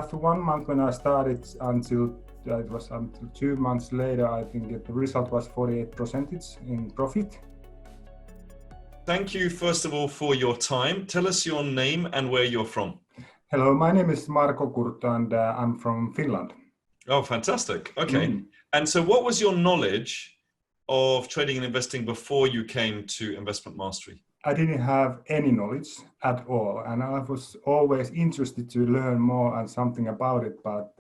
After 1 month when I started until it was until 2 months later, I think the result was 48% in profit. Thank you, first of all, for your time. Tell us your name and where you're from. Hello, my name is Marko and I'm from Finland. Oh, fantastic. Okay. And so what was your knowledge of trading and investing before you came to Investment Mastery? I didn't have any knowledge at all, and I was always interested to learn more and something about it, but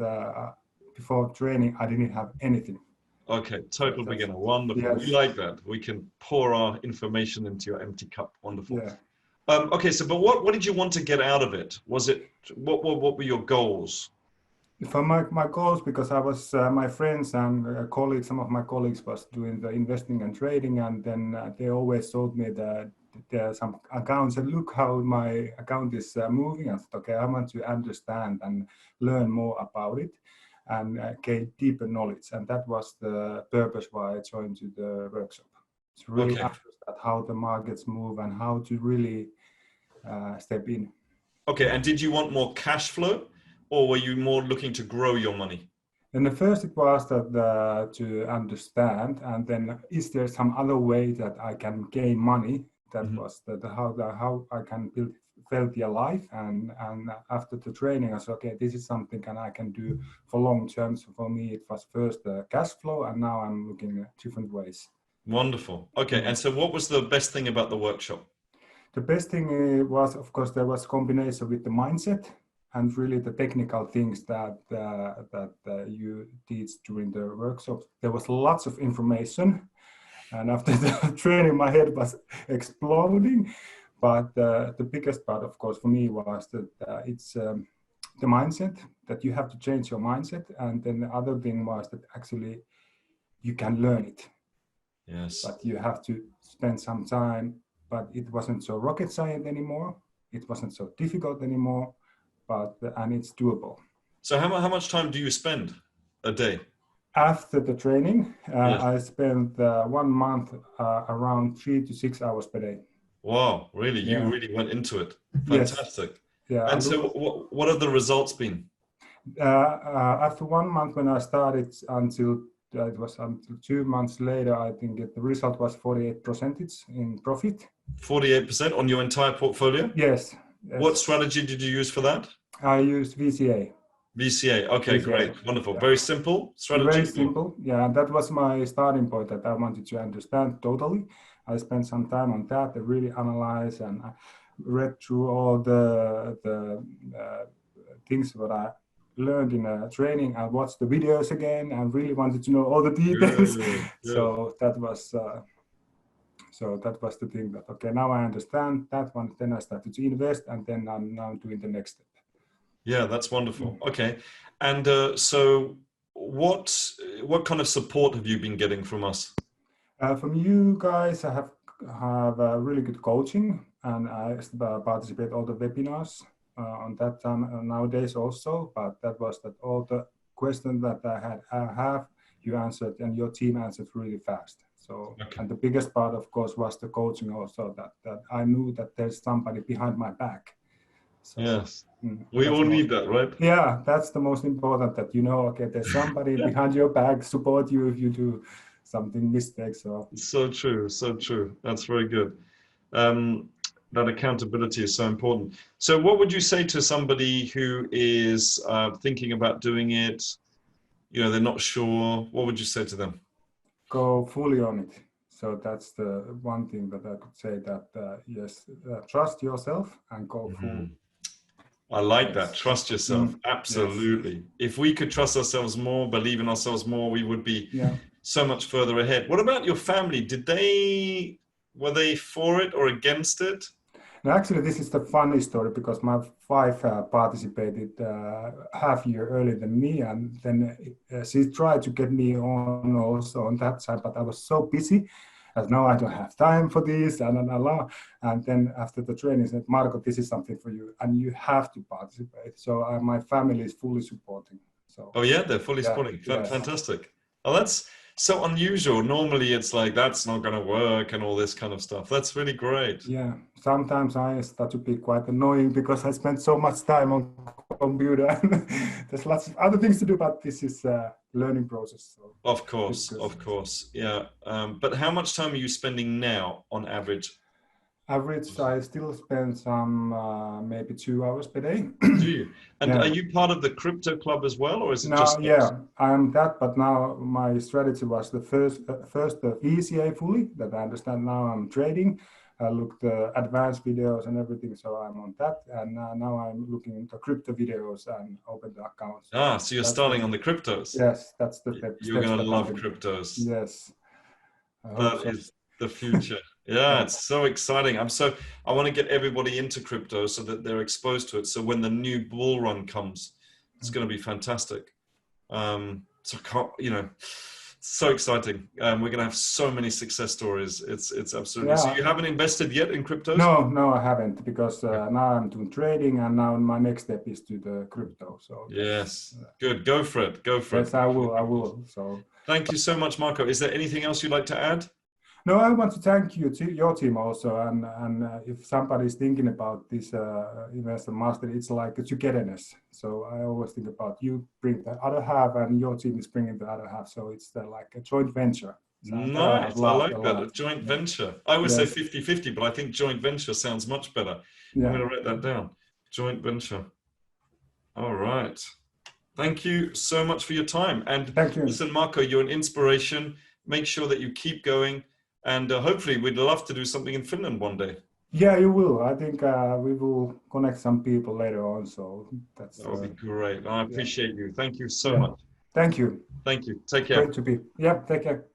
before training, I didn't have anything. Okay, total beginner. Wonderful. Yes. We like that. We can pour our information into your empty cup. Wonderful. Yeah. Okay, so but what did you want to get out of it? Was it what were your goals? For my goals, because I was my friends and colleagues, some of my colleagues was doing the investing and trading, and then they always told me that there are some accounts and look how my account is moving. I thought, okay, I want to understand and learn more about it and gain deeper knowledge, and that was the purpose why I joined to the workshop. To really understand how the markets move and how to really step in. Okay, and did you want more cash flow, or were you more looking to grow your money? And the first it was that to understand, and then is there some other way that I can gain money? That was how I can build healthier life. And after the training, I said, okay, this is something I can do for long term. So for me, it was first the cash flow, and now I'm looking at different ways. Wonderful. Okay, and so what was the best thing about the workshop? The best thing was, of course, there was a combination with the mindset and really the technical things that you teach during the workshop. There was lots of information, and after the training, my head was exploding. But the biggest part, of course, for me was that it's the mindset, that you have to change your mindset. And then the other thing was that actually you can learn it. Yes. But you have to spend some time, but it wasn't so rocket science anymore. It wasn't so difficult anymore, and it's doable. So how much time do you spend a day? After the training, I spent 1 month around 3 to 6 hours per day. Wow, really? You really went into it. Fantastic. Yes. Yeah. And so what have the results been? After 1 month when I started until it was until 2 months later, I think the result was 48% in profit. 48% on your entire portfolio? Yes. What strategy did you use for that? I used VCA. VCA. Okay, VCA. Great. Wonderful. Yeah. Very simple strategy? Very simple. Yeah, that was my starting point that I wanted to understand totally. I spent some time on that to really analyze, and I read through all the things that I learned in training. I watched the videos again and really wanted to know all the details. Good. So that was the thing that, okay, now I understand that one. Then I started to invest, and then I'm now doing the next step. Yeah, that's wonderful. Okay. And so what kind of support have you been getting from us? From you guys, I have really good coaching, and I participate all the webinars on that time nowadays also. But that was that all the questions that I have, you answered, and your team answered really fast. So, and the biggest part, of course, was the coaching also, that I knew that there's somebody behind my back. So, yes, we all need that, right? Yeah, that's the most important, that you know, okay, there's somebody behind your back, support you if you do something mistakes. So true, so true. That's very good. That accountability is so important. So what would you say to somebody who is thinking about doing it? You know, they're not sure. What would you say to them? Go fully on it. So that's the one thing that I could say, that yes, trust yourself and go full. I like that. Trust yourself. Absolutely. Yes. If we could trust ourselves more, believe in ourselves more, we would be so much further ahead. What about your family? Were they for it or against it? No, actually, this is the funny story, because my wife participated half year earlier than me, and then she tried to get me on also on that side, but I was so busy. As no, I don't have time for this, and then after the training, said, Marko, this is something for you, and you have to participate. So my family is fully supporting. So. Oh yeah, they're fully supporting. Fantastic. Well, so unusual. Normally it's like, that's not going to work and all this kind of stuff. That's really great. Yeah, sometimes I start to be quite annoying because I spend so much time on computer. There's lots of other things to do, but this is a learning process. So Of it's course, good. of course. Yeah. But how much time are you spending now on average? Average, I still spend some maybe 2 hours per day. Do you? And are Yeah. you part of the crypto club as well, or is it just Now, stocks? yeah, I'm that, but now my strategy was the first the ECA fully that I understand. Now I'm trading. I looked advanced videos and everything, so I'm on that. And now I'm looking into crypto videos and open the account. So Ah, so you're that's the starting on the cryptos. yes, that's the You're steps going to that I'm love doing. cryptos. Yes, I hope That so. is the future. Yeah, Yeah. it's so exciting. I want to get everybody into crypto so that they're exposed to it. So when the new bull run comes, it's going to be fantastic. So I can't, so exciting. We're going to have so many success stories. It's absolutely. So Yeah. you haven't invested yet in cryptos? No, I haven't because Yeah. now I'm doing trading, and now my next step is to the crypto. So that's Yes. Good. Go for it. Go for it. yes, I Go for the will. I cryptos. will. So. Thank you so much, Marko. Is there anything else you'd like to add? No, I want to thank you to your team also, and if somebody is thinking about this investor master, it's like a togetherness. So I always think about you bring the other half, and your team is bringing the other half. So it's like a joint venture. So that I have Nice. I loved a like that. A lot. joint Yeah. venture. I would say Yes. 50-50, but I think joint venture sounds much better. I'm Yeah. going to write that down. Joint venture. All right. Thank you so much for your time. And Thank you. listen, Marko, you're an inspiration. Make sure that you keep going. And hopefully, we'd love to do something in Finland one day. Yeah, you will. I think we will connect some people later on. So that's That would be great. I yeah. appreciate you. Thank you so Yeah. much. Thank you. Thank you. Take care. Great to be. Yeah. Take care.